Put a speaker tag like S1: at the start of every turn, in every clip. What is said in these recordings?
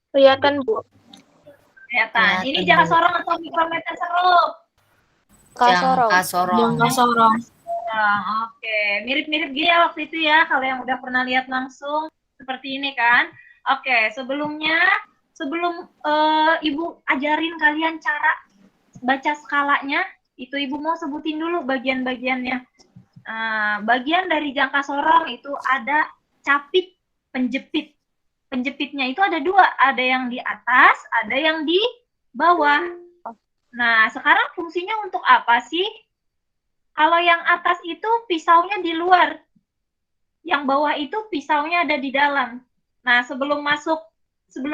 S1: Kelihatan, Bu.
S2: Kelihatan. Ini jangka sorong atau mikrometer serup?
S3: Jangka sorong.
S1: Jangka sorong.
S2: Oke, mirip-mirip gini ya waktu itu ya, kalau yang udah pernah lihat langsung seperti ini kan. Oke, sebelum Ibu ajarin kalian cara baca skalanya, itu Ibu mau sebutin dulu bagian-bagiannya. Bagian dari jangka sorong itu ada capit, penjepit. Penjepitnya itu ada dua, ada yang di atas, ada yang di bawah. Nah, sekarang fungsinya untuk apa sih? Kalau yang atas itu pisaunya di luar, yang bawah itu pisaunya ada di dalam. Nah, sebelum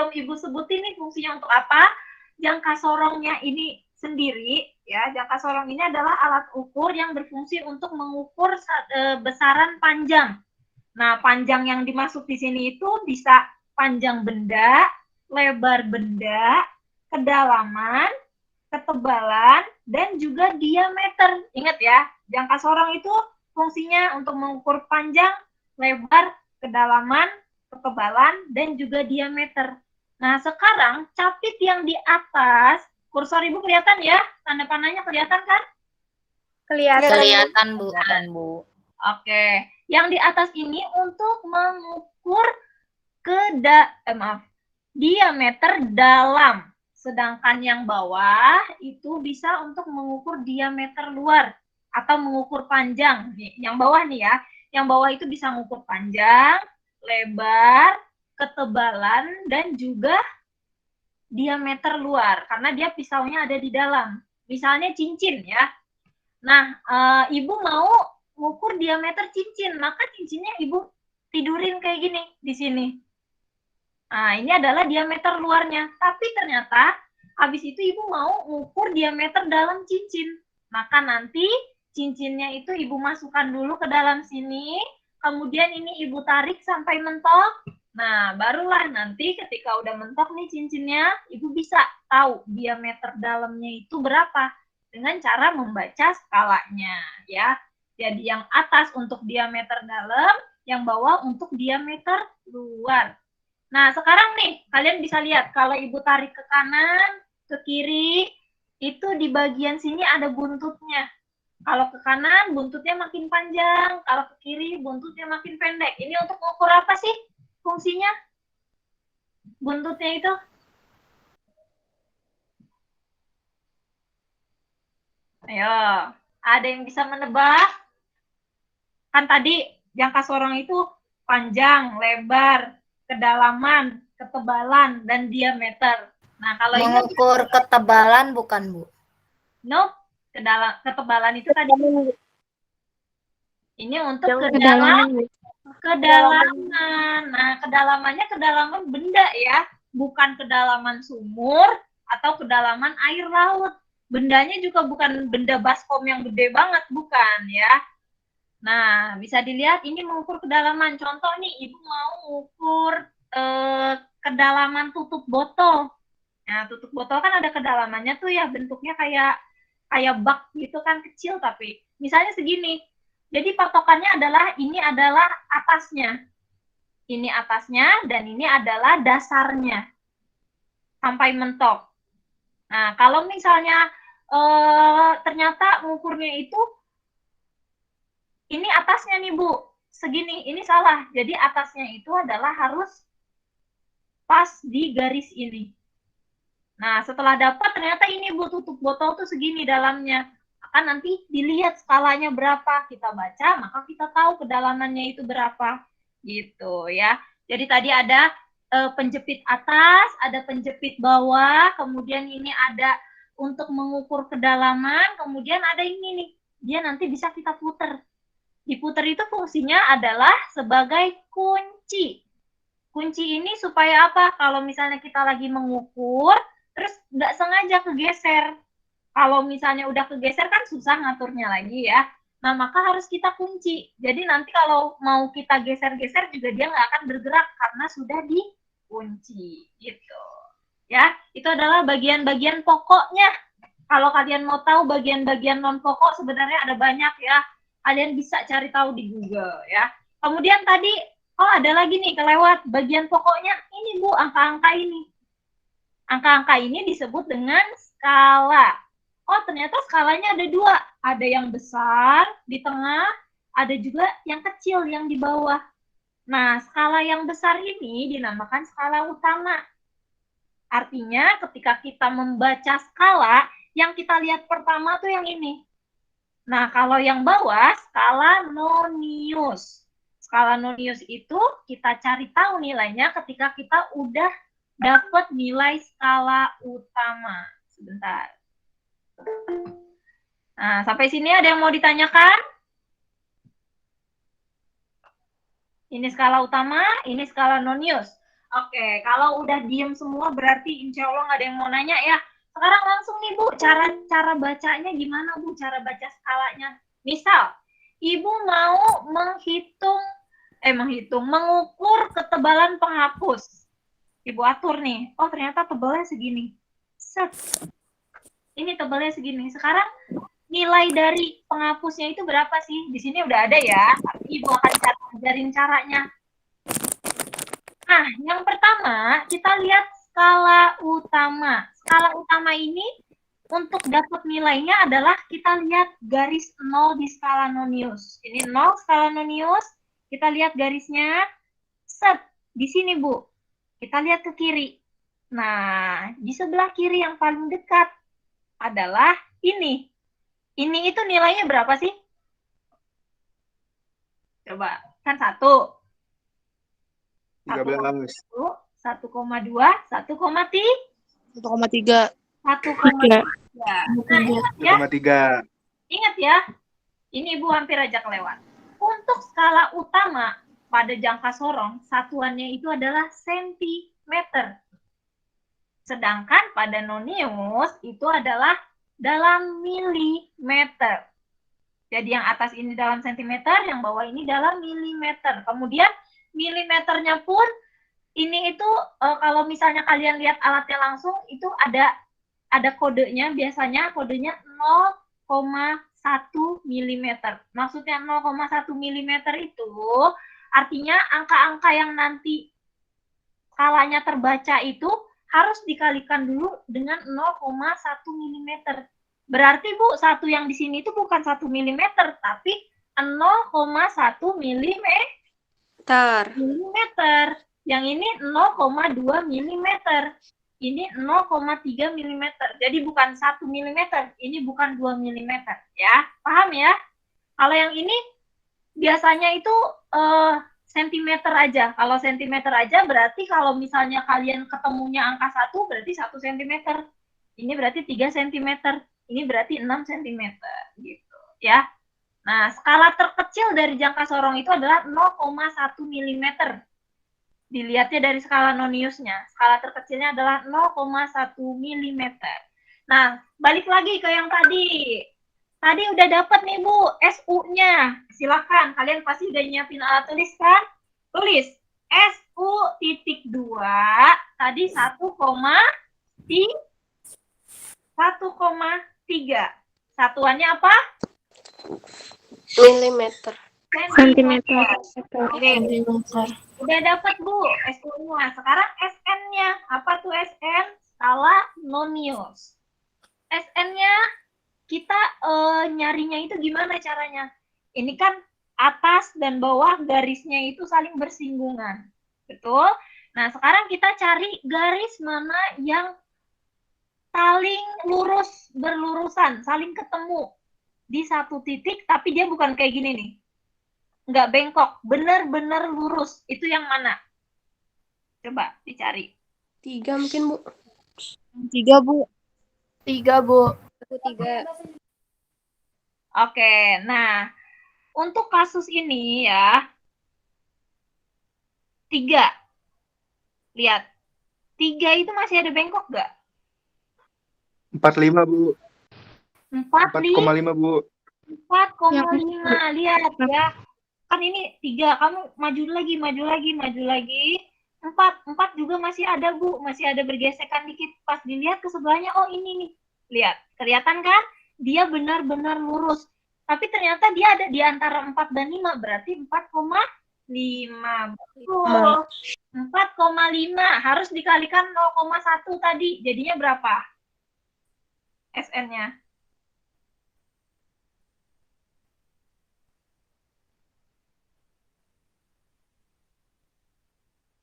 S2: Ibu sebutin nih fungsinya untuk apa, jangka sorongnya ini sendiri, ya, jangka sorong ini adalah alat ukur yang berfungsi untuk mengukur besaran panjang. Nah, panjang yang dimaksud di sini itu bisa panjang benda, lebar benda, kedalaman, ketebalan, dan juga diameter. Ingat ya, jangka sorong itu fungsinya untuk mengukur panjang, lebar, kedalaman, ketebalan, dan juga diameter. Nah, sekarang capit yang di atas, kursor Ibu kelihatan ya? Tanda panahnya kelihatan kan?
S3: Kelihatan, Bu.
S2: Oke, yang di atas ini untuk mengukur diameter dalam. Sedangkan yang bawah itu bisa untuk mengukur diameter luar atau mengukur panjang. Yang bawah nih ya, yang bawah itu bisa mengukur panjang, lebar, ketebalan, dan juga diameter luar karena dia pisaunya ada di dalam. Misalnya cincin ya. Nah, Ibu mau mengukur diameter cincin, maka cincinnya Ibu tidurin kayak gini di sini. Nah, ini adalah diameter luarnya. Tapi ternyata habis itu Ibu mau mengukur diameter dalam cincin. Maka nanti cincinnya itu Ibu masukkan dulu ke dalam sini, kemudian ini Ibu tarik sampai mentok. Nah, barulah nanti ketika udah mentok nih cincinnya, Ibu bisa tahu diameter dalamnya itu berapa dengan cara membaca skalanya, ya. Jadi yang atas untuk diameter dalam, yang bawah untuk diameter luar. Nah, sekarang nih, kalian bisa lihat, kalau Ibu tarik ke kanan, ke kiri, itu di bagian sini ada buntutnya. Kalau ke kanan, buntutnya makin panjang. Kalau ke kiri, buntutnya makin pendek. Ini untuk mengukur apa sih fungsinya? Buntutnya itu? Ayo, ada yang bisa menebak? Kan tadi jangka sorong itu panjang, lebar, kedalaman, ketebalan, dan diameter. Nah, kalau
S3: mengukur ketebalan bukan, Bu?
S2: Nope, ketebalan itu tadi. Ini untuk kedalaman. Nah, kedalamannya kedalaman benda ya, bukan kedalaman sumur atau kedalaman air laut. Bendanya juga bukan benda baskom yang gede banget, bukan ya. Nah, bisa dilihat ini mengukur kedalaman. Contoh nih, Ibu mau mengukur kedalaman tutup botol. Nah, tutup botol kan ada kedalamannya tuh ya, bentuknya kayak bak gitu kan, kecil tapi misalnya segini. Jadi patokannya adalah ini adalah atasnya. Ini atasnya dan ini adalah dasarnya. Sampai mentok. Nah, kalau misalnya ternyata mengukurnya itu ini atasnya nih, Bu. Segini, ini salah. Jadi atasnya itu adalah harus pas di garis ini. Nah, setelah dapat ternyata ini Bu, tutup botol tuh segini dalamnya. Akan nanti dilihat skalanya berapa, kita baca, maka kita tahu kedalamannya itu berapa. Gitu ya. Jadi tadi ada penjepit atas, ada penjepit bawah, kemudian ini ada untuk mengukur kedalaman, kemudian ada ini nih. Dia nanti bisa kita puter. Diputer itu fungsinya adalah sebagai kunci. Kunci ini supaya apa? Kalau misalnya kita lagi mengukur, terus nggak sengaja kegeser. Kalau misalnya udah kegeser kan susah ngaturnya lagi ya. Nah, maka harus kita kunci. Jadi nanti kalau mau kita geser-geser juga dia nggak akan bergerak karena sudah dikunci. Gitu. Ya, itu adalah bagian-bagian pokoknya. Kalau kalian mau tahu bagian-bagian non pokok sebenarnya ada banyak ya. Kalian bisa cari tahu di Google ya. Kemudian tadi, oh ada lagi nih kelewat bagian pokoknya. Ini Bu, angka-angka ini. Angka-angka ini disebut dengan skala. Oh, ternyata skalanya ada dua. Ada yang besar di tengah, ada juga yang kecil yang di bawah. Nah, skala yang besar ini dinamakan skala utama. Artinya ketika kita membaca skala, yang kita lihat pertama tuh yang ini. Nah, kalau yang bawah, skala Nonius. Skala Nonius itu kita cari tahu nilainya ketika kita udah dapat nilai skala utama. Sebentar. Nah, sampai sini ada yang mau ditanyakan? Ini skala utama, ini skala Nonius. Oke, kalau udah diem semua berarti insya Allah nggak ada yang mau nanya ya. Sekarang langsung nih Bu, cara bacanya gimana Bu? Cara baca skalanya. Misal, Ibu mau mengukur ketebalan penghapus. Ibu atur nih, oh ternyata tebalnya segini. Set. Ini tebalnya segini. Sekarang nilai dari penghapusnya itu berapa sih? Di sini udah ada ya, tapi Ibu akan ajarin caranya. Nah, yang pertama kita lihat skala utama. Skala utama ini untuk dapat nilainya adalah kita lihat garis 0 di skala Nonius. Ini 0 skala Nonius, kita lihat garisnya. Set, di sini Bu. Kita lihat ke kiri. Nah, di sebelah kiri yang paling dekat adalah ini. Ini itu nilainya berapa sih? Coba, kan 1.
S1: 13.
S2: 1,2, 1,3.
S4: 1,3.
S2: 1,3. Nah, ingat ya.
S1: 1,3.
S2: Ingat ya. Ini Ibu hampir aja kelewat. Untuk skala utama pada jangka sorong, satuannya itu adalah sentimeter. Sedangkan pada Nonius itu adalah dalam milimeter. Jadi yang atas ini dalam sentimeter, yang bawah ini dalam milimeter. Kemudian milimeternya pun ini itu kalau misalnya kalian lihat alatnya langsung itu ada kodenya, biasanya kodenya 0,1 mm. Maksudnya 0,1 mm itu artinya angka-angka yang nanti skalanya terbaca itu harus dikalikan dulu dengan 0,1 mm. Berarti Bu, satu yang di sini itu bukan 1 mm, tapi 0,1 mm. Yang ini 0,2 mm. Ini 0,3 mm. Jadi bukan 1 mm, ini bukan 2 mm. Ya, paham ya? Kalau yang ini biasanya itu sentimeter aja. Kalau sentimeter aja berarti kalau misalnya kalian ketemunya angka 1 berarti 1 cm. Ini berarti 3 cm. Ini berarti 6 cm gitu ya. Nah, skala terkecil dari jangka sorong itu adalah 0,1 mm. Dilihatnya dari skala Noniusnya. Skala terkecilnya adalah 0,1 mm. Nah, balik lagi ke yang tadi. Tadi udah dapat nih Bu, SU-nya. Silakan, kalian pasti udah nyiapin alat tulis kan? Tulis SU.2 tadi 1,3. Satuannya apa?
S4: Milimeter.
S2: Sentimeter. Udah dapat Bu SU-nya. Sekarang SN-nya. Apa tuh SN? Skala Nonius. SN-nya kita nyarinya itu gimana caranya? Ini kan atas dan bawah garisnya itu saling bersinggungan. Betul? Nah, sekarang kita cari garis mana yang saling lurus, berlurusan, saling ketemu di satu titik, tapi dia bukan kayak gini nih. Nggak bengkok, benar-benar lurus. Itu yang mana? Coba dicari.
S4: 3 mungkin, Bu.
S3: 3, Bu.
S4: 3, Bu.
S3: 3.
S2: Oke, nah untuk kasus ini ya 3. Lihat. 3 itu masih ada bengkok nggak?
S1: 45, Bu.
S2: 4,5,
S1: Bu.
S2: 4,5. Lihat ya. Kan ini 3, kamu maju lagi. 4 juga masih ada Bu, masih ada bergesekan dikit. Pas dilihat ke sebelahnya, oh ini nih. Lihat, kelihatan kan? Dia benar-benar lurus. Tapi ternyata dia ada di antara 4 dan 5, berarti 4,5. Betul. 4,5 harus dikalikan 0,1 tadi. Jadinya berapa? SN-nya.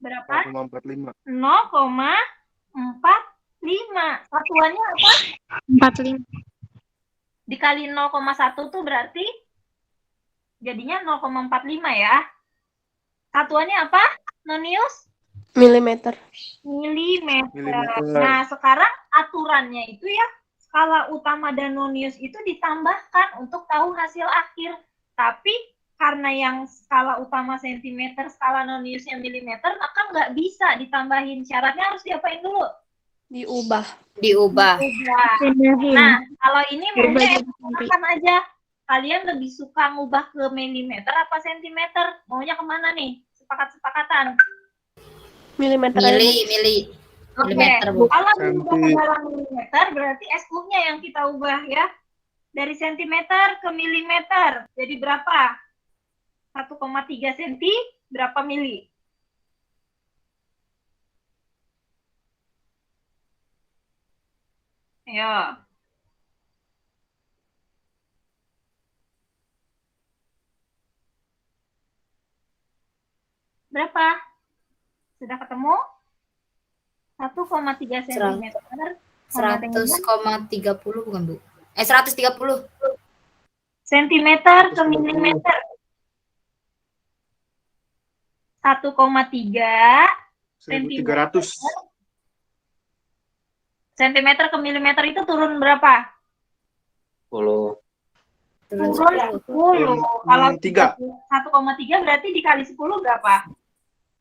S2: Berapa?
S1: 0,45.
S2: 0,45. Satuannya apa?
S3: 45.
S2: Dikali 0,1 tuh berarti jadinya 0,45 ya. Satuannya apa? Nonius?
S4: Milimeter.
S2: Milimeter. Nah, sekarang aturannya itu ya, skala utama dan nonius itu ditambahkan untuk tahu hasil akhir. Tapi karena yang skala utama sentimeter, skala noniusnya milimeter, maka nggak bisa ditambahin. Syaratnya harus diapain dulu?
S4: Diubah.
S3: Diubah.
S2: Nah, kalau ini maunya silakan aja. Kalian lebih suka ngubah ke milimeter apa sentimeter? Maunya kemana nih? Sepakat-sepakatan.
S4: Milimeter.
S3: Mili.
S2: Oke.
S3: Milimeter, Bu.
S2: Kalau diubah ke dalam milimeter, berarti SU-nya yang kita ubah ya. Dari sentimeter ke milimeter. Jadi berapa? 1,3 senti, berapa mili? Ayo. Berapa? Sudah ketemu? 1,3 cm.
S3: 100,30 bukan, Bu? 130.
S2: Sentimeter ke milimeter. 1,3
S1: 1.300.
S2: sentimeter ke milimeter itu turun berapa?
S5: 10.
S2: Turun 10. Kalau
S1: 3.
S2: 1,3 berarti dikali 10 berapa?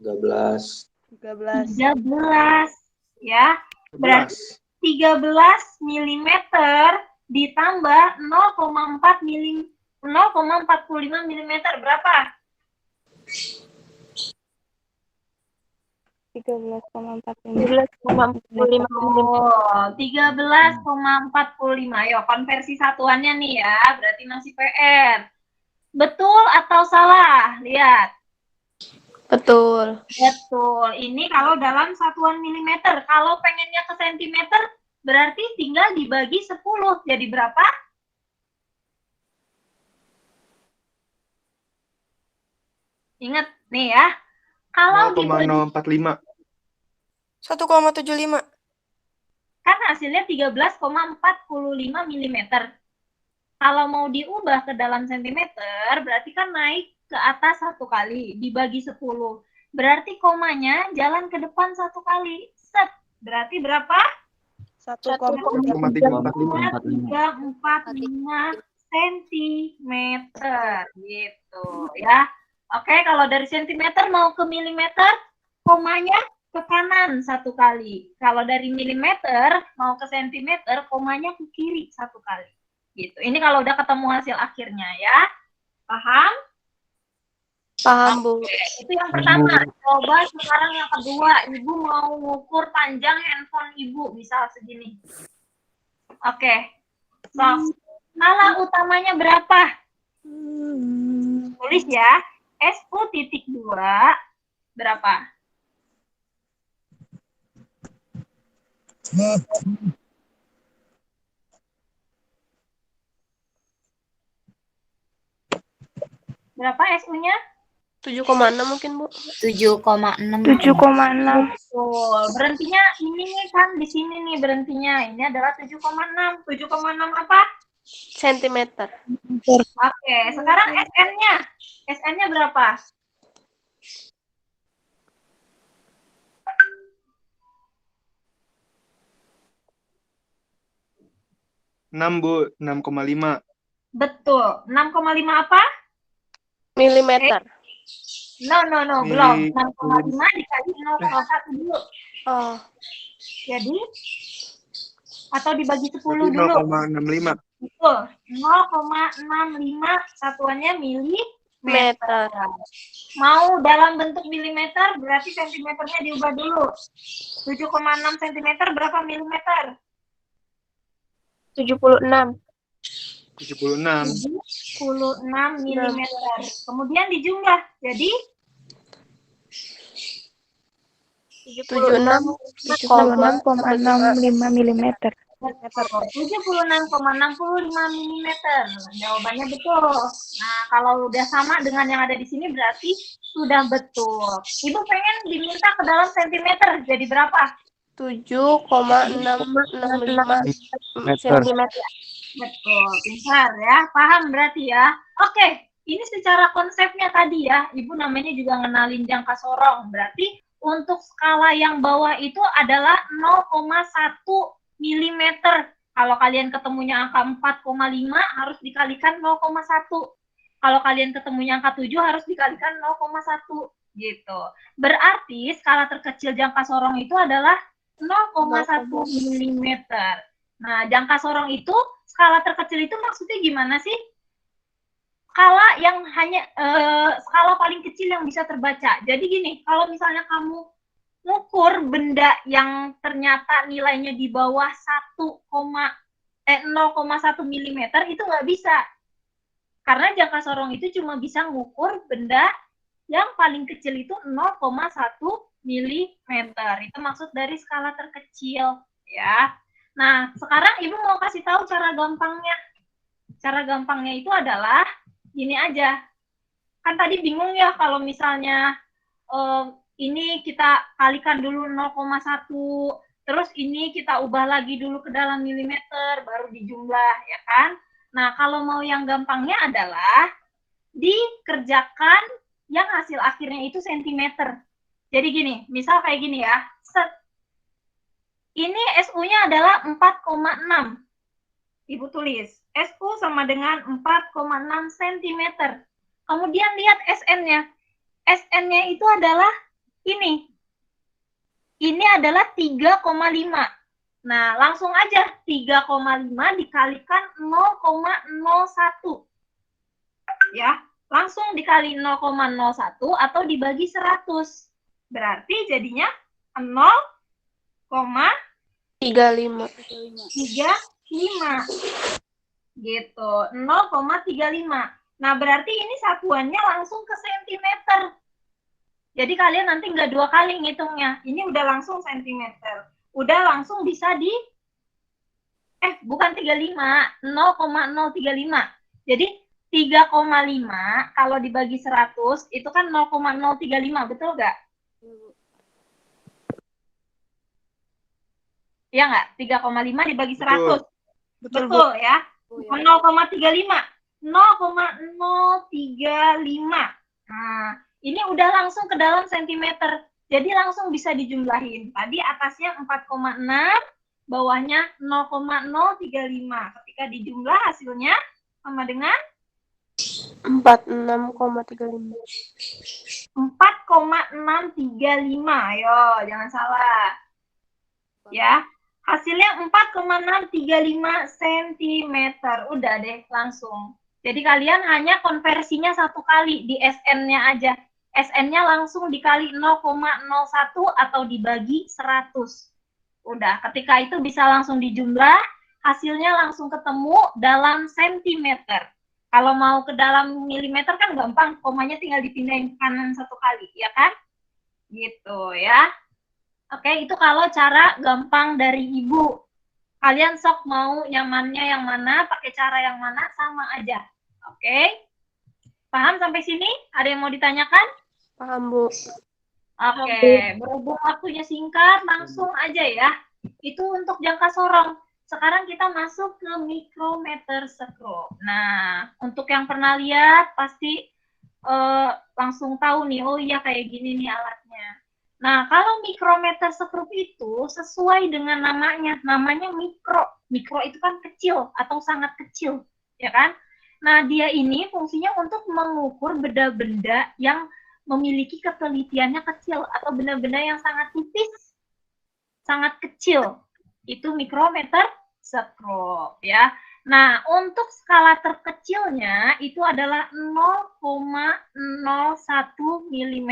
S5: 13.
S2: 13. Ya. Berarti 13 mm ditambah 0,45 mm berapa?
S3: 13,45.
S2: Oh, 13,45. Yo, konversi satuannya nih ya, berarti masih PR. Betul atau salah? Lihat.
S4: Betul.
S2: Betul. Ini kalau dalam satuan milimeter. Kalau pengennya ke sentimeter, berarti tinggal dibagi 10. Jadi berapa? Ingat nih ya. Kalau
S1: 0,045.
S4: 1,75.
S2: kan hasilnya 13,45 mm. Kalau mau diubah ke dalam sentimeter, berarti kan naik ke atas 1 kali, dibagi 10. Berarti komanya jalan ke depan 1 kali. Set. Berarti berapa? 1,345 cm. Gitu ya. Oke, kalau dari sentimeter mau ke milimeter, komanya ke kanan 1 kali. Kalau dari milimeter mau ke sentimeter, komanya ke kiri 1 kali. Gitu. Ini kalau udah ketemu hasil akhirnya ya. Paham?
S4: Paham, Bu.
S2: Itu yang pertama. Coba sekarang yang kedua. Ibu mau ngukur panjang handphone Ibu. Misal segini. Oke. So, skala utamanya berapa? Tulis ya. SU.2 berapa? Berapa SU-nya?
S4: 7,6 mungkin, Bu.
S3: 7,6.
S4: 7,6.
S2: Betul. Berhentinya ini nih kan di sini nih berhentinya. Ini adalah 7,6. 7,6 apa?
S4: Sentimeter.
S2: Oke, sekarang SN-nya. SN-nya berapa?
S1: Bu, 6,5.
S2: Betul. 6,5 apa?
S4: Milimeter.
S2: No, belum. 6,5 dikali 0,1 dulu.
S4: Oh.
S2: Jadi, atau dibagi 10
S1: Berarti
S2: dulu.
S1: 0,65.
S2: Betul. 0,65 satuannya milimeter. Mau dalam bentuk milimeter, berarti sentimeternya diubah dulu. 7,6 sentimeter berapa milimeter?
S4: 76.
S1: 76.
S2: 76 milimeter. Kemudian dijumlah. Jadi
S4: 76,65 milimeter.
S2: 76,65 mm. Jawabannya betul. Nah, kalau udah sama dengan yang ada di sini berarti sudah betul. Ibu pengen diminta ke dalam sentimeter. Jadi berapa?
S4: 7,665 sentimeter.
S2: Betul, pintar ya. Paham berarti ya. Oke, ini secara konsepnya tadi ya. Ibu namanya juga ngenalin jangka sorong. Berarti untuk skala yang bawah itu adalah 0,1 milimeter. Kalau kalian ketemunya angka 4,5 harus dikalikan 0,1. Kalau kalian ketemunya angka 7 harus dikalikan 0,1 gitu. Berarti skala terkecil jangka sorong itu adalah 0,1 milimeter. Nah, jangka sorong itu, skala terkecil itu maksudnya gimana sih? Skala yang hanya skala paling kecil yang bisa terbaca. Jadi gini, kalau misalnya kamu ngukur benda yang ternyata nilainya di bawah 0,1 mm itu nggak bisa. Karena jangka sorong itu cuma bisa ngukur benda yang paling kecil itu 0,1 mm. Itu maksud dari skala terkecil ya. Nah, sekarang Ibu mau kasih tahu cara gampangnya. Cara gampangnya itu adalah gini aja. Kan tadi bingung ya kalau misalnya ini kita kalikan dulu 0,1, terus ini kita ubah lagi dulu ke dalam milimeter, baru dijumlah, ya kan? Nah, kalau mau yang gampangnya adalah dikerjakan yang hasil akhirnya itu sentimeter. Jadi gini, misal kayak gini ya, ini SU-nya adalah 4,6. Ibu tulis, SU sama dengan 4,6 cm. Kemudian lihat SN-nya. SN-nya itu adalah ini. Ini adalah 3,5. Nah, langsung aja 3,5 dikalikan 0,01. Ya, langsung dikali 0,01 atau dibagi 100. Berarti jadinya 0,35. Gitu, 0,35. Nah, berarti ini satuannya langsung ke sentimeter. Jadi kalian nanti nggak dua kali ngitungnya. Ini udah langsung sentimeter. Udah langsung bisa di bukan 35, 0,035. Jadi 3,5 kalau dibagi 100 itu kan 0,035, betul nggak? Iya nggak? 3,5 dibagi 100. Betul ya. 0,35. 0,035. Nah, ini udah langsung ke dalam sentimeter. Jadi langsung bisa dijumlahin. Tadi atasnya 4,6, bawahnya 0,035. Ketika dijumlah hasilnya sama dengan
S4: 46,35.
S2: 4,635. Ayo, jangan salah. Ya. Hasilnya 4,635 cm. Udah deh, langsung. Jadi kalian hanya konversinya satu kali di SN-nya aja. SN-nya langsung dikali 0,01 atau dibagi 100. Udah, ketika itu bisa langsung dijumlah, hasilnya langsung ketemu dalam sentimeter. Kalau mau ke dalam milimeter kan gampang, komanya tinggal dipindahin kanan satu kali, ya kan? Gitu ya. Oke, itu kalau cara gampang dari Ibu. Kalian sok mau nyamannya yang mana, pakai cara yang mana, sama aja. Oke? Paham sampai sini? Ada yang mau ditanyakan?
S4: Paham, Bu.
S2: Oke, berhubung waktunya singkat, langsung aja ya. Itu untuk jangka sorong. Sekarang kita masuk ke mikrometer sekrup. Nah, untuk yang pernah lihat, pasti langsung tahu nih, oh iya kayak gini nih alatnya. Nah, kalau mikrometer sekrup itu sesuai dengan namanya mikro. Mikro itu kan kecil atau sangat kecil, ya kan? Nah, dia ini fungsinya untuk mengukur benda-benda yang memiliki ketelitiannya kecil atau benda-benda yang sangat tipis, sangat kecil. Itu mikrometer sekrup, ya. Nah, untuk skala terkecilnya itu adalah 0,01 mm.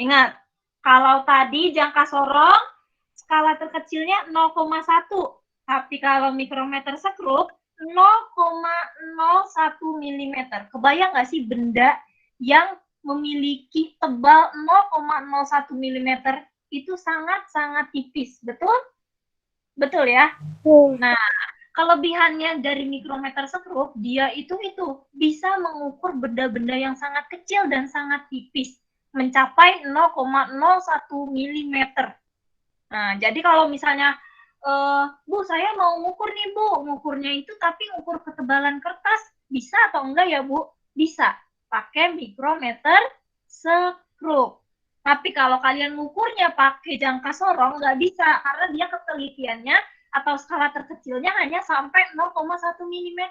S2: Ingat, kalau tadi jangka sorong, skala terkecilnya 0,1. Tapi kalau mikrometer sekrup, 0,01 mm. Kebayang nggak sih benda yang memiliki tebal 0,01 mm? itu sangat-sangat tipis. Betul? Betul ya? Nah, kelebihannya dari mikrometer sekrup, dia itu bisa mengukur benda-benda yang sangat kecil dan sangat tipis, mencapai 0,01 mm. Nah, jadi kalau misalnya, Bu, saya mau ngukur nih, Bu, ngukurnya itu tapi ngukur ketebalan kertas, bisa atau enggak ya, Bu? Bisa, pakai mikrometer sekrup. Tapi kalau kalian ngukurnya pakai jangka sorong, nggak bisa, karena dia ketelitiannya atau skala terkecilnya hanya sampai 0,1 mm.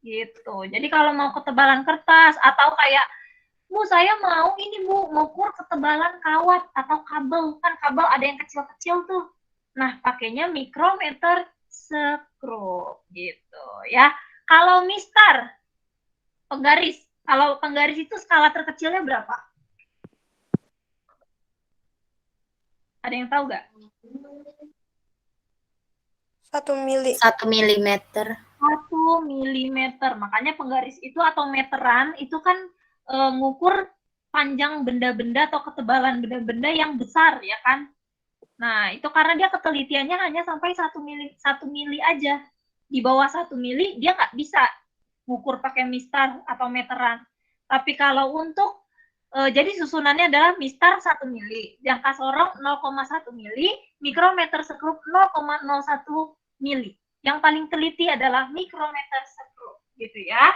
S2: Gitu. Jadi kalau mau ketebalan kertas atau kayak, Bu, saya mau ini, Bu, ngukur ketebalan kawat atau kabel. Kan kabel ada yang kecil-kecil tuh. Nah, pakainya mikrometer sekrup. Gitu ya. Kalau mistar, penggaris. Kalau penggaris itu skala terkecilnya berapa? Ada yang tahu nggak?
S4: 1 mili.
S3: 1 milimeter.
S2: 1 milimeter. Makanya penggaris itu atau meteran itu kan ngukur panjang benda-benda atau ketebalan benda-benda yang besar, ya kan? Nah, itu karena dia ketelitiannya hanya sampai 1 mili aja. Di bawah 1 mili dia nggak bisa ngukur pakai mistar atau meteran. Tapi kalau untuk jadi susunannya adalah mistar 1 mili, jangka sorong 0,1 mili, mikrometer sekrup 0,01 mili. Yang paling teliti adalah mikrometer sekrup, gitu ya.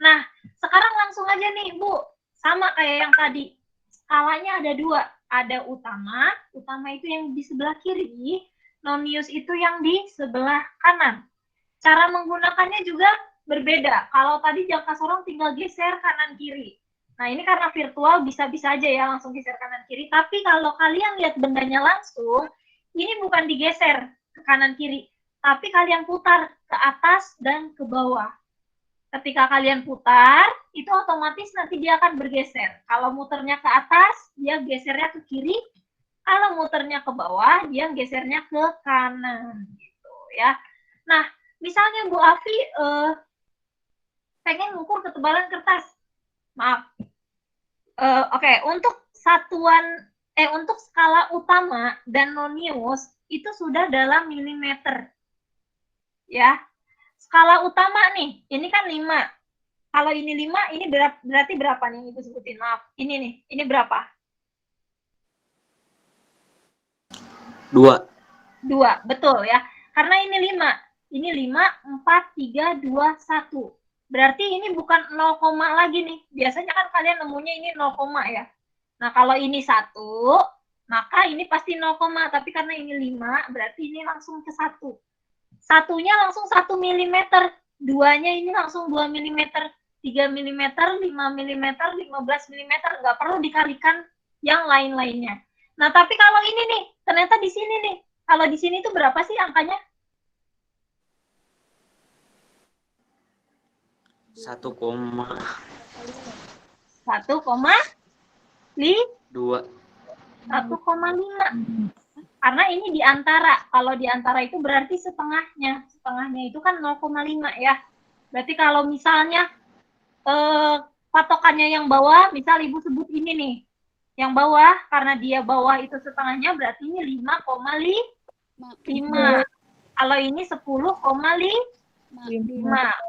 S2: Nah, sekarang langsung aja nih, Bu. Sama kayak yang tadi. Skalanya ada 2. Ada utama itu yang di sebelah kiri, nonius itu yang di sebelah kanan. Cara menggunakannya juga berbeda. Kalau tadi jangka sorong tinggal geser kanan kiri. Nah, ini karena virtual bisa-bisa aja ya langsung geser kanan kiri. Tapi kalau kalian lihat bendanya langsung, ini bukan digeser ke kanan kiri, tapi kalian putar ke atas dan ke bawah. Ketika kalian putar, itu otomatis nanti dia akan bergeser. Kalau muternya ke atas, dia gesernya ke kiri. Kalau muternya ke bawah, dia gesernya ke kanan. Gitu ya. Nah, misalnya Bu Afi pengen ngukur ketebalan kertas. Maaf. Oke, untuk untuk skala utama dan nonius itu sudah dalam milimeter. Ya. Skala utama nih, ini kan 5. Kalau ini 5, ini berarti berapa nih Ibu sebutin? Maaf, ini nih, ini berapa?
S5: 2.
S2: 2, betul ya. Karena ini 5. Ini 5, 4, 3, 2, 1. Berarti ini bukan 0, lagi nih. Biasanya kan kalian nemunya ini 0, ya. Nah, kalau ini 1, maka ini pasti 0, tapi karena ini 5, berarti ini langsung ke 1. Satunya langsung 1 mm, 2-nya ini langsung 2 mm, 3 mm, 5 mm, 15 mm, nggak perlu dikalikan yang lain-lainnya. Nah, tapi kalau ini nih, ternyata di sini nih, kalau di sini tuh berapa sih angkanya?
S5: 1,2.
S2: 1,5. Karena ini di antara. Kalau di antara itu berarti setengahnya. Setengahnya itu kan 0,5 ya. Berarti kalau misalnya patokannya yang bawah, misal Ibu sebut ini nih. Yang bawah, karena dia bawah itu setengahnya, berarti ini 5,5. Kalau ini 10,5.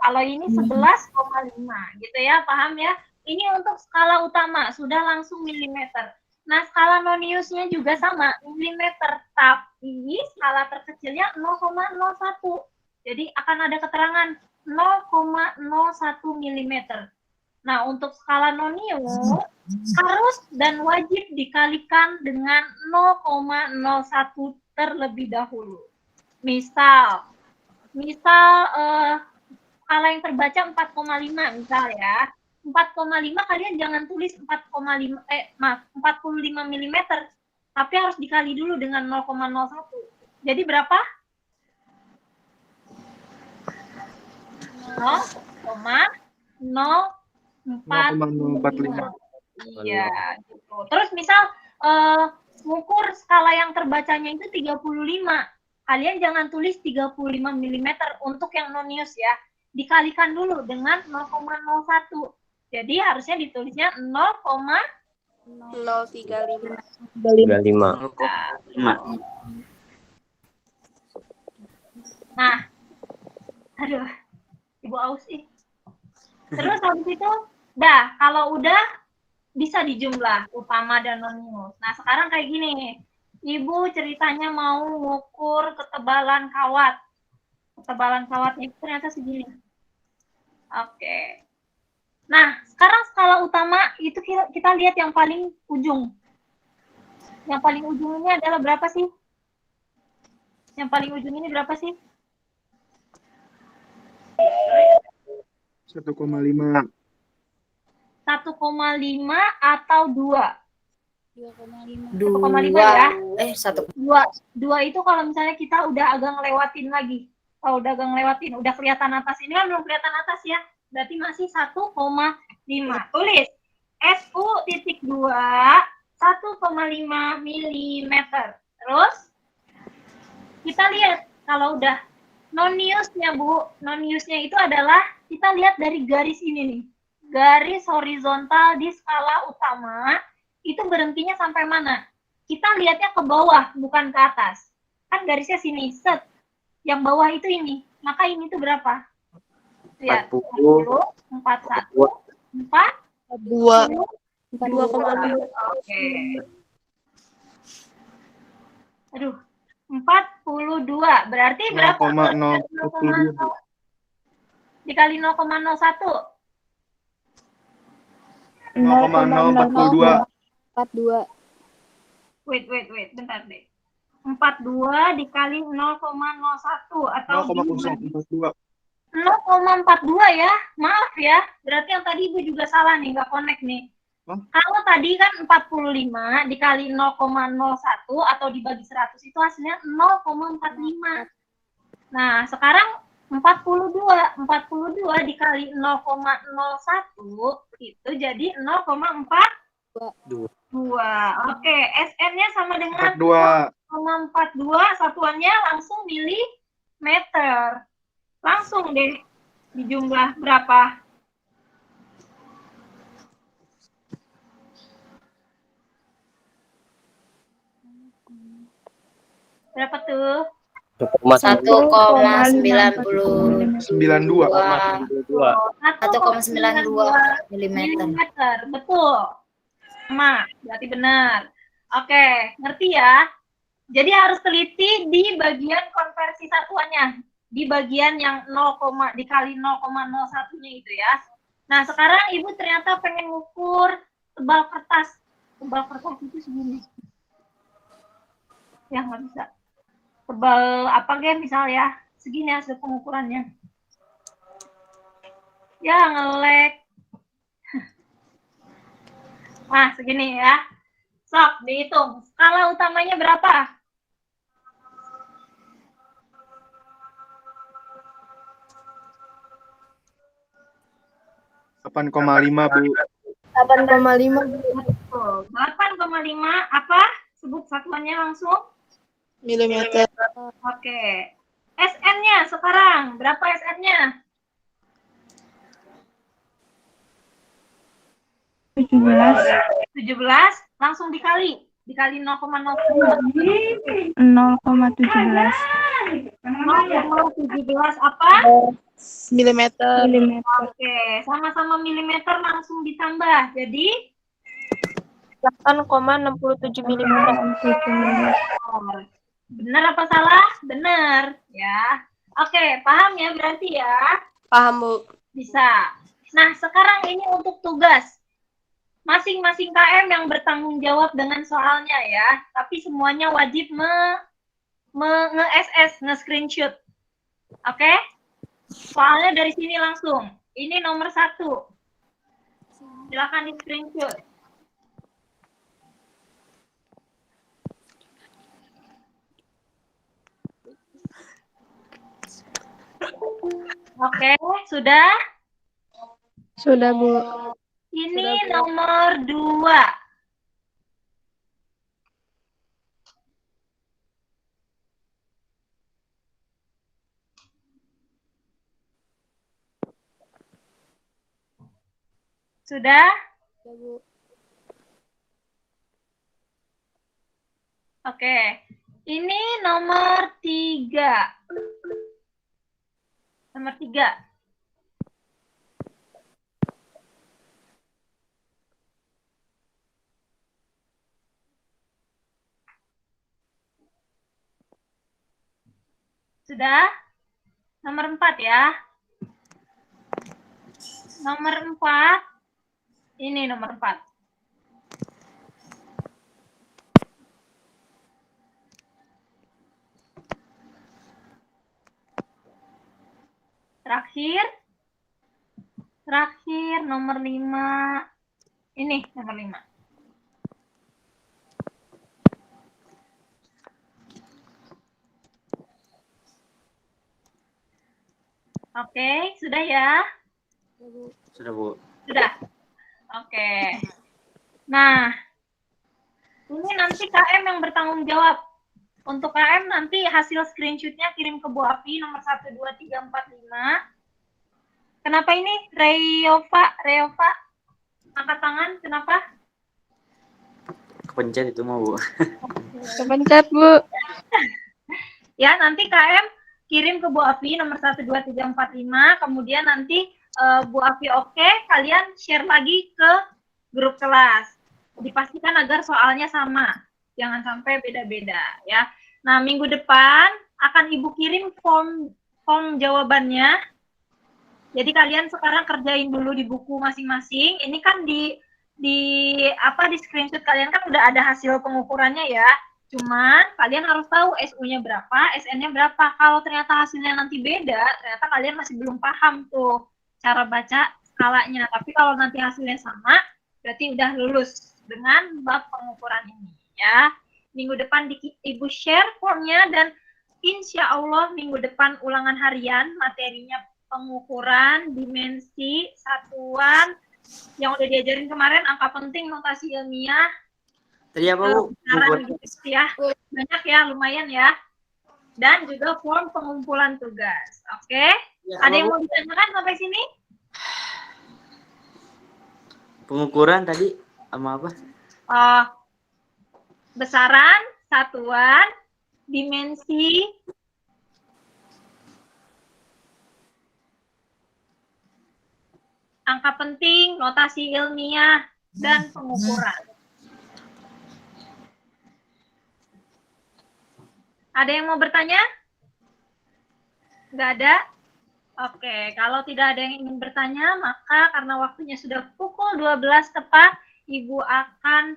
S2: Kalau ini 11,5. Gitu ya, paham ya? Ini untuk skala utama, sudah langsung milimeter. Nah, skala noniusnya juga sama, milimeter, tapi skala terkecilnya 0,01. Jadi akan ada keterangan 0,01 mm. Nah, untuk skala nonius harus dan wajib dikalikan dengan 0,01 terlebih dahulu. Misal skala yang terbaca 4,5 misal ya. 4,5 kalian jangan tulis 45 mm, tapi harus dikali dulu dengan 0,01. Jadi berapa? 0,045. Iya, gitu. Terus misal ngukur skala yang terbacanya itu 35. Kalian jangan tulis 35 mm untuk yang nonius ya. Dikalikan dulu dengan 0,01. Jadi harusnya ditulisnya 0,01
S4: 0,35.
S5: 35. 0,5.
S2: Nah, aduh, Ibu aus ih. Terus habis itu, kalau udah bisa dijumlah utama dan non-news. Nah, sekarang kayak gini. Ibu ceritanya mau ngukur ketebalan kawat. Ketebalan kawatnya itu ternyata segini. Oke. Nah, sekarang skala utama itu kita lihat yang paling ujung. Yang paling ujung ini adalah berapa sih? Yang paling ujung ini berapa sih?
S1: 1,5.
S2: 1,5 atau 2? 1,5
S3: 2.
S2: ya.
S3: 1.
S2: 2 itu kalau misalnya kita udah agak ngelewatin lagi. Kalau udah agak ngelewatin, udah kelihatan atas. Ini kan belum kelihatan atas ya. Berarti masih 1,5. Tulis. SU.2 1,5 mm. Terus kita lihat kalau udah non-newsnya Bu. Non-newsnya itu adalah kita lihat dari garis ini nih. Garis horizontal di skala utama itu berhentinya sampai mana? Kita lihatnya ke bawah, bukan ke atas. Kan garisnya sini, set. Yang bawah itu ini. Maka ini tuh berapa? Lihat.
S5: 40.
S2: 41, 4,
S4: 2.
S2: 2,5. Oke. Aduh. 42. Berarti berapa?
S1: 0,042.
S2: Dikali 0,01.
S1: 0,042.
S4: 42.
S2: Wait. Bentar deh. 42 dikali 0,01 atau
S1: 0,042.
S2: 0,42 ya. Maaf ya. Berarti yang tadi Ibu juga salah nih, nggak connect nih.
S1: Hah?
S2: Kalau tadi kan 45 dikali 0,01 atau dibagi 100 itu hasilnya 0,45. Nah, sekarang 42 dikali 0,01 itu jadi 0,42. Oke, SN-nya sama dengan
S1: 42.
S2: 0,42, satuannya langsung milimeter. Langsung deh dijumlah berapa? Berapa tuh?
S3: 1,92
S1: 92.
S3: 1,92 mm.
S2: Milimeter. Betul. Sama, berarti benar. Oke, ngerti ya? Jadi harus teliti di bagian konversi satuannya. Di bagian yang 0, dikali 0,01-nya itu ya. Nah, sekarang Ibu ternyata pengen ngukur tebal kertas. Tebal kertas itu segini. Ya, nggak bisa. Tebal apa misal ya. Segini hasil pengukurannya. Ya, ngelek. Nah, segini ya. Sok, dihitung. Skala utamanya berapa?
S1: Delapan koma lima, Bu.
S4: 8,5.
S2: 8,5 apa? Sebut satuannya langsung.
S4: Milimeter.
S2: Oke. SN-nya sekarang. Berapa SN-nya? 17. Langsung dikali. Dikali 0,0.
S4: 0,17
S2: 0,17 apa?
S4: milimeter.
S2: Oke. Sama-sama milimeter langsung ditambah. Jadi
S4: 8,67 milimeter.
S2: benar apa salah? Benar. Ya. Oke. Paham ya berarti ya?
S4: Paham, Bu.
S2: Bisa. Nah, sekarang ini untuk tugas. Masing-masing KM yang bertanggung jawab dengan soalnya ya. Tapi semuanya wajib nge-SS, nge-screenshot. Oke? Soalnya dari sini langsung. Ini nomor 1. Silakan di-screenshot. Oke, sudah?
S4: Sudah, Bu.
S2: Ini nomor 2. Sudah? Oke. Ini nomor 3. Nomor 3. Sudah? Nomor 4 ya. Nomor 4. Ini nomor 4. Terakhir nomor 5. Ini nomor 5. Oke, sudah ya?
S5: Sudah, Bu.
S2: Sudah. Oke. Nah, ini nanti KM yang bertanggung jawab. Untuk KM nanti hasil screenshot-nya kirim ke Bu Api nomor 12345. Kenapa ini? Reova, angkat tangan. Kenapa?
S5: Kepencet itu mau, Bu.
S4: Kepencet, Bu.
S2: Ya, nanti KM kirim ke Bu Api nomor 12345. Kemudian nanti Bu Api oke, kalian share lagi ke grup kelas. Dipastikan agar soalnya sama. Jangan sampai beda-beda ya. Nah, minggu depan akan Ibu kirim form jawabannya. Jadi kalian sekarang kerjain dulu di buku masing-masing. Ini kan di screenshot kalian kan udah ada hasil pengukurannya ya. Cuman kalian harus tahu SU-nya berapa, SN-nya berapa. Kalau ternyata hasilnya nanti beda, ternyata kalian masih belum paham tuh cara baca skalanya. Tapi kalau nanti hasilnya sama, berarti udah lulus dengan bab pengukuran ini ya. Minggu depan Ibu share formnya dan insya Allah minggu depan ulangan harian materinya pengukuran, dimensi, satuan, yang udah diajarin kemarin, angka penting, notasi ilmiah,
S5: Tadi apa, Bu?
S2: gitu ya. Banyak ya, lumayan ya. Dan juga form pengumpulan tugas. Oke?
S5: Ya,
S2: Ada yang
S5: Bu?
S2: mau ditanyakan sampai sini?
S5: Pengukuran tadi sama apa?
S2: Besaran, satuan, dimensi, angka penting, notasi ilmiah, dan pengukuran. Ada yang mau bertanya? Nggak ada? Oke, kalau tidak ada yang ingin bertanya, maka karena waktunya sudah pukul 12 tepat, Ibu akan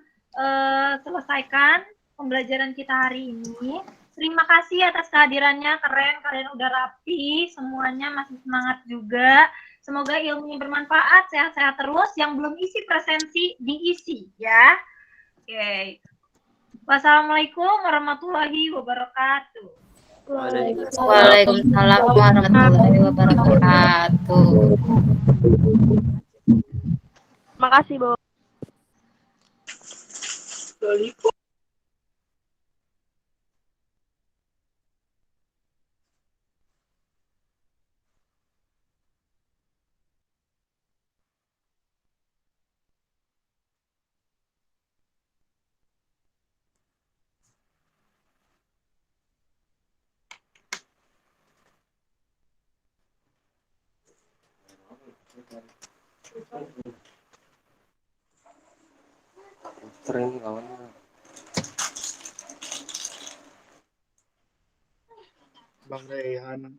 S2: selesaikan pembelajaran kita hari ini. Terima kasih atas kehadirannya, keren, kalian udah rapi, semuanya masih semangat juga. Semoga ilmunya bermanfaat, sehat-sehat terus. Yang belum isi presensi, diisi ya. Oke. Wassalamualaikum warahmatullahi wabarakatuh.
S3: Waalaikumsalam warahmatullahi wabarakatuh.
S4: Makasih, Bu.
S5: Sering kawan.
S1: Bang Rehan.